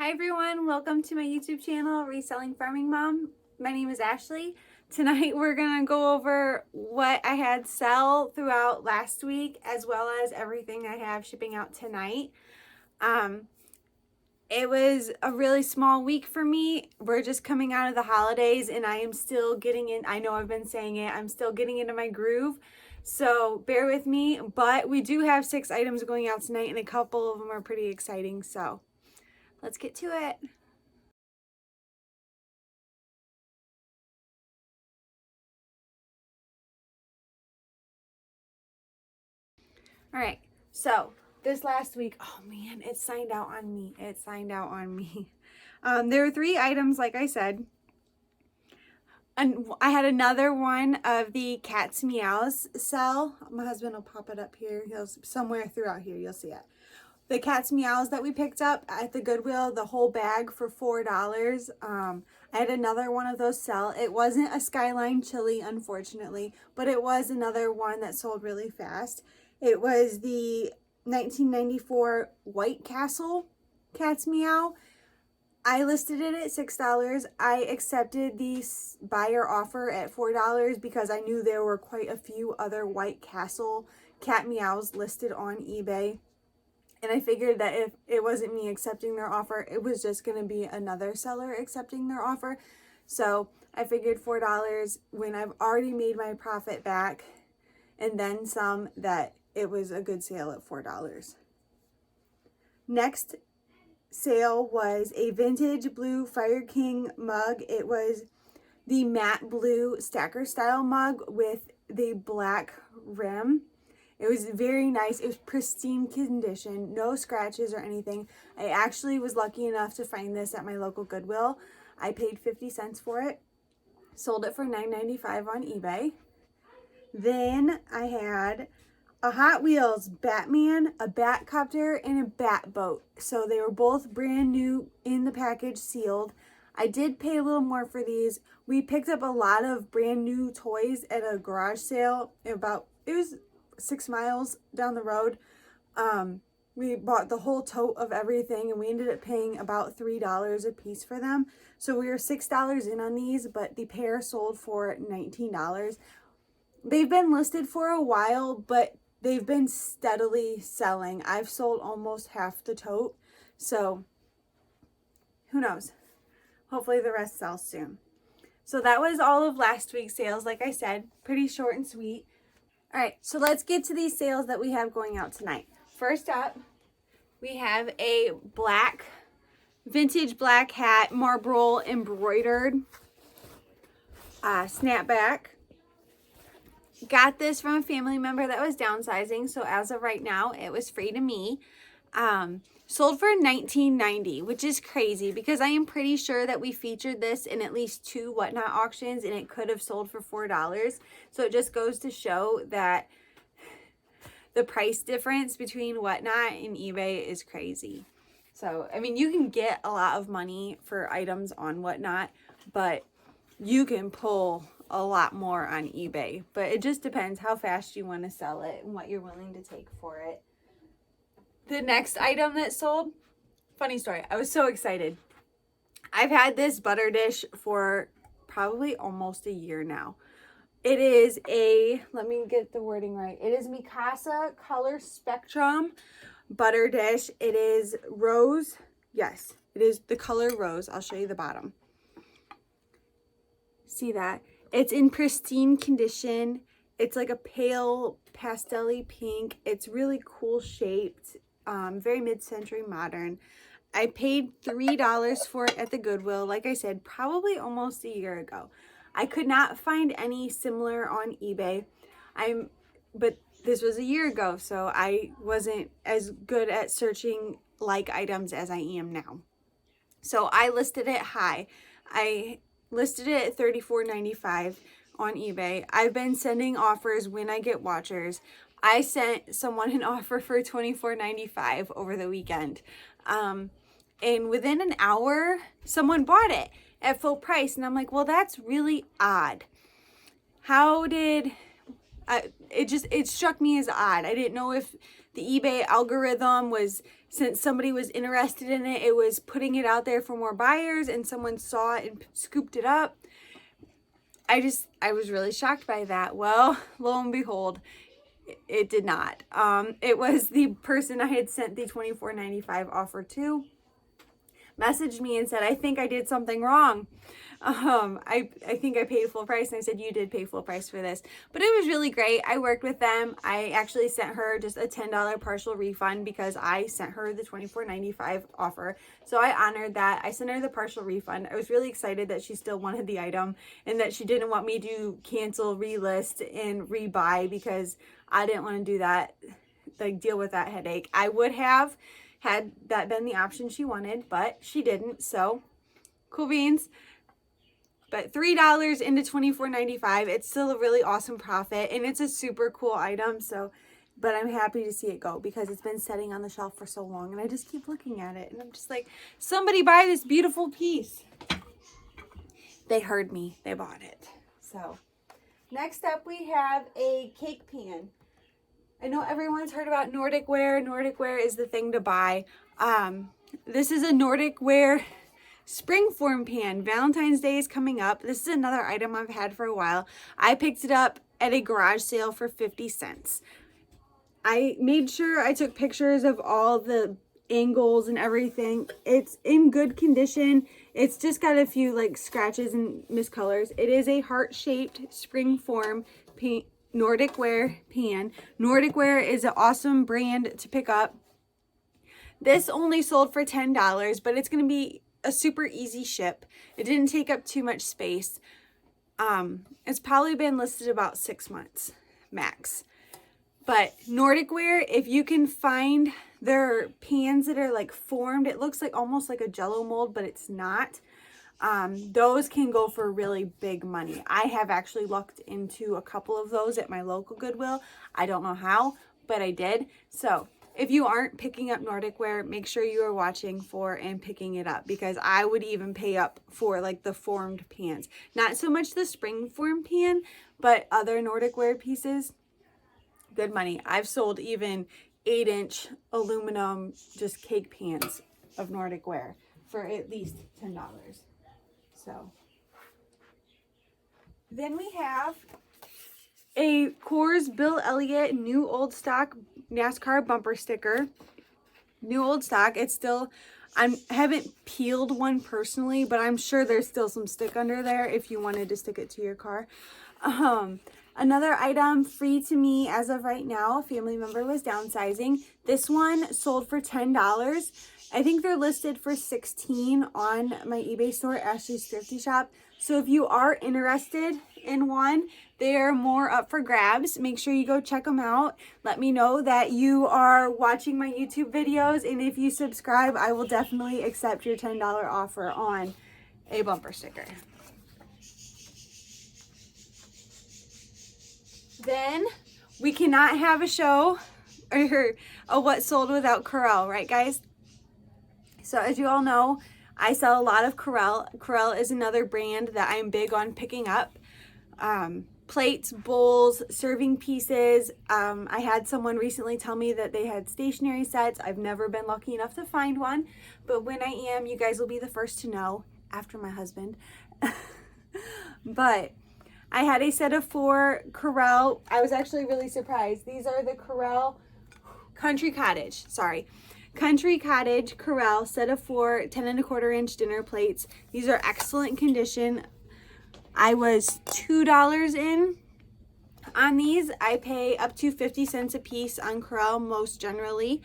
Hi everyone, welcome to my YouTube channel, Reselling Farming Mom. My name is Ashley. Tonight we're gonna go over what I had sell throughout last week, as well as everything I have shipping out tonight. It was a really small week for me. We're just coming out of the holidays and I am still getting in. I know I've been saying it, I'm still getting into my groove. So bear with me, but we do have 6 items going out tonight and a couple of them are pretty exciting. So let's get to it. All right, so this last week, oh man, it signed out on me. There were 3 items, like I said. And I had another one of the Cat's Meows sell. My husband will pop it up here. He'll somewhere throughout here, you'll see it. The Cat's Meows that we picked up at the Goodwill, the whole bag for $4. I had another one of those sell. It wasn't a Skyline chili, unfortunately, but it was another one that sold really fast. It was the 1994 White Castle Cat's Meow. I listed it at $6. I accepted the buyer offer at $4 because I knew there were quite a few other White Castle Cat Meows listed on eBay. And I figured that if it wasn't me accepting their offer, it was just going to be another seller accepting their offer. So I figured $4 when I've already made my profit back and then some, that it was a good sale at $4. Next sale was a vintage blue Fire King mug. It was the matte blue stacker style mug with the black rim. It was very nice. It was pristine condition, no scratches or anything. I actually was lucky enough to find this at my local Goodwill. I paid 50 cents for it. Sold it for $9.95 on eBay. Then I had a Hot Wheels Batman, a Batcopter, and a Bat Boat. So they were both brand new in the package, sealed. I did pay a little more for these. We picked up a lot of brand new toys at a garage sale. It was 6 miles down the road. We bought the whole tote of everything and we ended up paying about $3 a piece for them. So we were $6 in on these, but the pair sold for $19. They've been listed for a while, but they've been steadily selling. I've sold almost half the tote, so who knows? Hopefully the rest sells soon. So that was all of last week's sales. Like I said, pretty short and sweet. All right, so let's get to these sales that we have going out tonight. First up, we have a vintage black hat, marble embroidered snapback. Got this from a family member that was downsizing, so as of right now, it was free to me. Sold for $19.90, which is crazy because I am pretty sure that we featured this in at least 2 Whatnot auctions and it could have sold for $4. So it just goes to show that the price difference between Whatnot and eBay is crazy. So, I mean, you can get a lot of money for items on Whatnot, but you can pull a lot more on eBay. But it just depends how fast you want to sell it and what you're willing to take for it. The next item that sold, funny story, I was so excited. I've had this butter dish for probably almost a year now. It is let me get the wording right. It is Mikasa Color Spectrum butter dish. It is rose. Yes, it is the color rose. I'll show you the bottom. See that? It's in pristine condition. It's like a pale pastel-y pink. It's really cool shaped. Very mid-century modern. I paid $3 for it at the Goodwill, like I said, probably almost a year ago. I could not find any similar on eBay. But this was a year ago, so I wasn't as good at searching like items as I am now. So I listed it high. I listed it at $34.95 on eBay. I've been sending offers when I get watchers. I sent someone an offer for $24.95 over the weekend. And within an hour, someone bought it at full price. And I'm like, well, that's really odd. It struck me as odd. I didn't know if the eBay algorithm was, since somebody was interested in it, it was putting it out there for more buyers and someone saw it and scooped it up. I was really shocked by that. Well, lo and behold, it did not. It was the person I had sent the $24.95 offer to messaged me and said, I think I did something wrong. I think I paid full price. And I said, you did pay full price for this. But it was really great. I worked with them. I actually sent her just a $10 partial refund because I sent her the $24.95 offer. So I honored that. I sent her the partial refund. I was really excited that she still wanted the item and that she didn't want me to cancel, relist, and rebuy because I didn't want to do that, like deal with that headache. I would have had that been the option she wanted, but she didn't. So cool beans. But $3 into $24.95, it's still a really awesome profit, and it's a super cool item. So, but I'm happy to see it go because it's been sitting on the shelf for so long, and I just keep looking at it, and I'm just like, somebody buy this beautiful piece. They heard me. They bought it. So, next up we have a cake pan. I know everyone's heard about Nordic ware. Nordic ware is the thing to buy. This is a Nordic ware springform pan. Valentine's Day is coming up. This is another item I've had for a while. I picked it up at a garage sale for 50 cents. I made sure I took pictures of all the angles and everything. It's in good condition. It's just got a few like scratches and miscolors. It is a heart-shaped springform pan, Nordic ware pan. Nordic ware is an awesome brand to pick up. This only sold for $10, but it's going to be a super easy ship. It didn't take up too much space. It's probably been listed about 6 months max. But Nordic ware, if you can find their pans that are like formed, it looks like almost like a jello mold, but it's not. Those can go for really big money. I have actually looked into a couple of those at my local Goodwill. I don't know how, but I did. So if you aren't picking up Nordic ware, make sure you are watching for and picking it up, because I would even pay up for like the formed pans. Not so much the spring form pan, but other Nordic ware pieces. Good money. I've sold even 8-inch aluminum just cake pans of Nordic ware for at least $10. So then we have a Coors Bill Elliott new old stock NASCAR bumper sticker. New old stock. It's still, I haven't peeled one personally, but I'm sure there's still some stick under there if you wanted to stick it to your car. Another item free to me as of right now, a family member was downsizing. This one sold for $10. I think they're listed for $16 on my eBay store, Ashley's Thrifty Shop. So if you are interested in one, they're more up for grabs. Make sure you go check them out. Let me know that you are watching my YouTube videos, and if you subscribe, I will definitely accept your $10 offer on a bumper sticker. Then we cannot have a show or a What Sold without Corelle, right guys? So as you all know, I sell a lot of Corelle. Corelle is another brand that I'm big on picking up. Plates, bowls, serving pieces. I had someone recently tell me that they had stationery sets. I've never been lucky enough to find one, but when I am, you guys will be the first to know after my husband. But I had a set of 4 Corelle. I was actually really surprised. These are the Corelle Country Cottage Corelle set of 4 10¼ inch dinner plates. These are excellent condition. I was $2 in on these. I pay up to 50 cents a piece on Corelle most generally.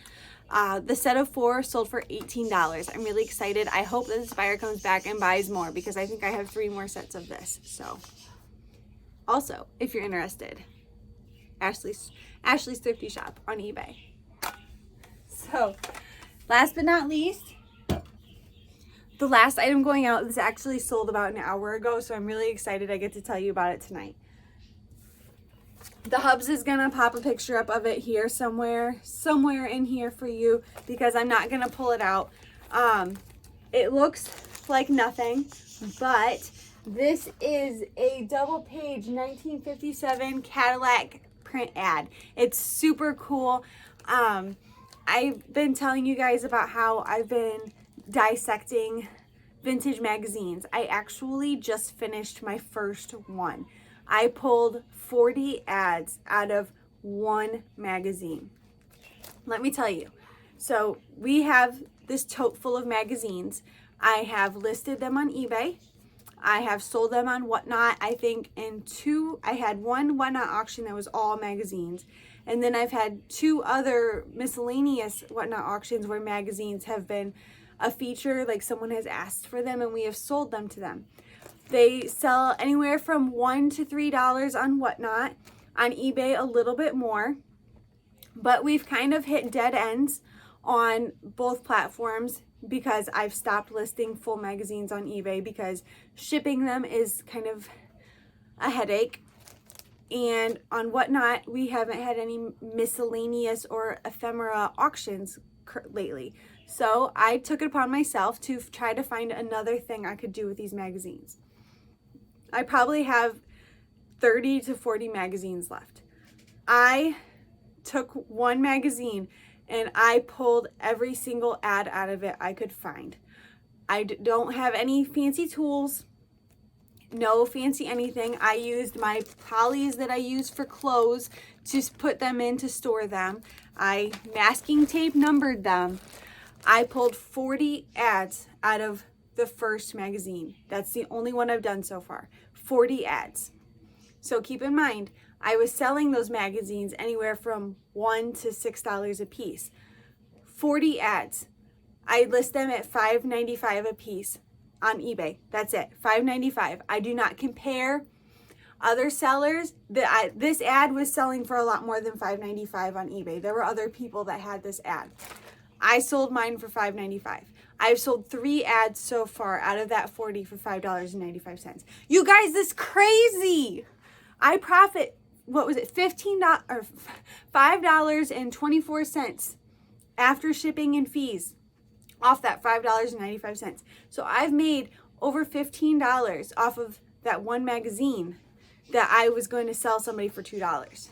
The set of 4 sold for $18. I'm really excited. I hope that this buyer comes back and buys more because I think I have 3 more sets of this. So also, if you're interested, Ashley's Thrifty Shop on eBay. So last but not least, the last item going out, this actually sold about an hour ago, so I'm really excited I get to tell you about it tonight. The Hubs is gonna pop a picture up of it here somewhere in here for you, because I'm not gonna pull it out. It looks like nothing, but this is a double page 1957 Cadillac print ad. It's super cool. I've been telling you guys about how I've been dissecting vintage magazines. I actually just finished my first one. I pulled 40 ads out of one magazine. Let me tell you. So we have this tote full of magazines. I have listed them on eBay. I have sold them on Whatnot. I think I had one Whatnot auction that was all magazines. And then I've had 2 other miscellaneous Whatnot auctions where magazines have been a feature, like someone has asked for them and we have sold them to them. They sell anywhere from $1 to $3 on Whatnot. On eBay, a little bit more. But we've kind of hit dead ends on both platforms because I've stopped listing full magazines on eBay because shipping them is kind of a headache. And on Whatnot, we haven't had any miscellaneous or ephemera auctions lately. So I took it upon myself to try to find another thing I could do with these magazines. I probably have 30 to 40 magazines left. I took one magazine and I pulled every single ad out of it I could find. I don't have any fancy tools. No fancy anything. I used my polys that I use for clothes to put them in to store them. I masking tape numbered them. I pulled 40 ads out of the first magazine. That's the only one I've done so far. 40 ads. So keep in mind, I was selling those magazines anywhere from $1 to $6 a piece. 40 ads. I list them at $5.95 a piece on eBay. That's it, $5.95. I do not compare other sellers. This ad was selling for a lot more than $5.95 on eBay. There were other people that had this ad. I sold mine for $5.95. I've sold 3 ads so far out of that 40 for $5.95. You guys, this is crazy. I profit, what was it, $15 or $5.24 after shipping and fees off that $5.95. So I've made over $15 off of that one magazine that I was going to sell somebody for $2.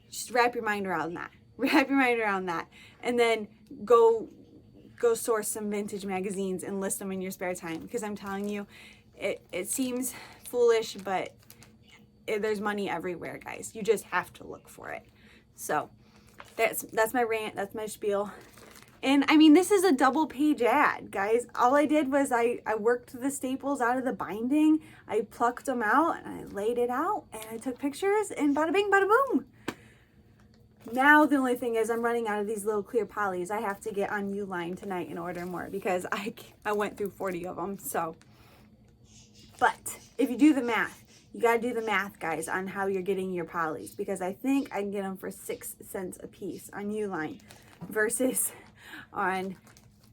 Just wrap your mind around that. Wrap your mind around that. And then go source some vintage magazines and list them in your spare time. Because I'm telling you, it seems foolish, but there's money everywhere, guys. You just have to look for it. So that's my rant. That's my spiel. And I mean, this is a double page ad, guys. All I did was I worked the staples out of the binding. I plucked them out and I laid it out and I took pictures and bada bing, bada boom. Now the only thing is I'm running out of these little clear polys. I have to get on Uline tonight and order more because I went through 40 of them. So, but if you do the math, you got to do the math, guys, on how you're getting your polys, because I think I can get them for 6 cents a piece on Uline versus on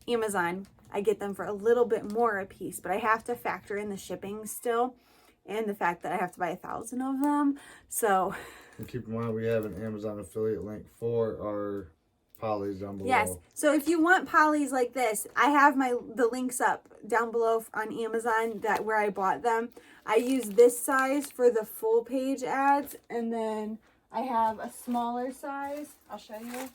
Amazon. I get them for a little bit more a piece, but I have to factor in the shipping still and the fact that I have to buy 1,000 of them. So, and keep in mind, we have an Amazon affiliate link for our polys down below. Yes. So if you want polys like this, I have the links up down below on Amazon where I bought them. I use this size for the full page ads, and then I have a smaller size. I'll show you.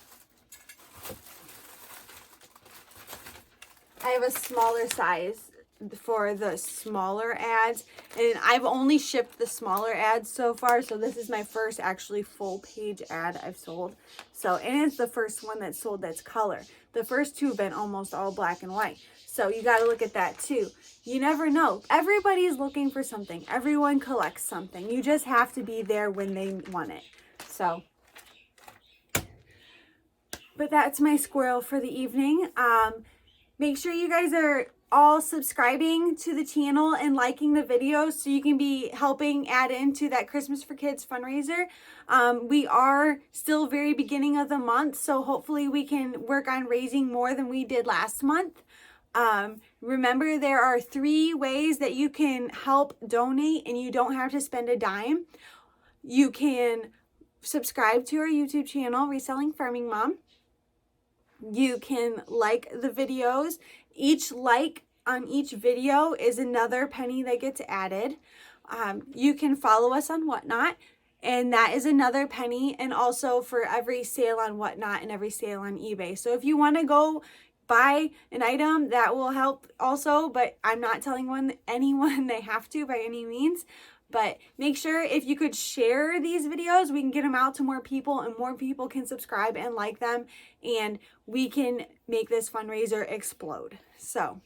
I have a smaller size for the smaller ads, and I've only shipped the smaller ads so far, so this is my first actually full page ad I've sold. So, and it's the first one that's sold that's color. The first 2 have been almost all black and white. So you got to look at that too. You never know. Everybody's looking for something. Everyone collects something. You just have to be there when they want it. So, but that's my squirrel for the evening. Make sure you guys are all subscribing to the channel and liking the videos so you can be helping add into that Christmas for Kids fundraiser. We are still very beginning of the month, so hopefully we can work on raising more than we did last month. Remember, there are 3 ways that you can help donate and you don't have to spend a dime. You can subscribe to our YouTube channel, Reselling Farming Mom. You can like the videos. Each like on each video is another penny that gets added. You can follow us on Whatnot. And that is another penny. And also for every sale on Whatnot and every sale on eBay. So if you want to go buy an item, that will help also. But I'm not telling anyone they have to by any means. But make sure if you could share these videos, we can get them out to more people and more people can subscribe and like them. And we can make this fundraiser explode. So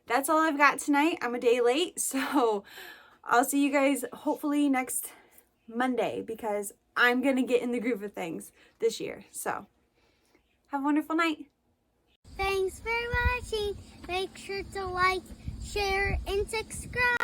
that's all I've got tonight. I'm a day late. So I'll see you guys hopefully next Monday because I'm going to get in the groove of things this year. So have a wonderful night. Thanks for watching. Make sure to like, share, and subscribe.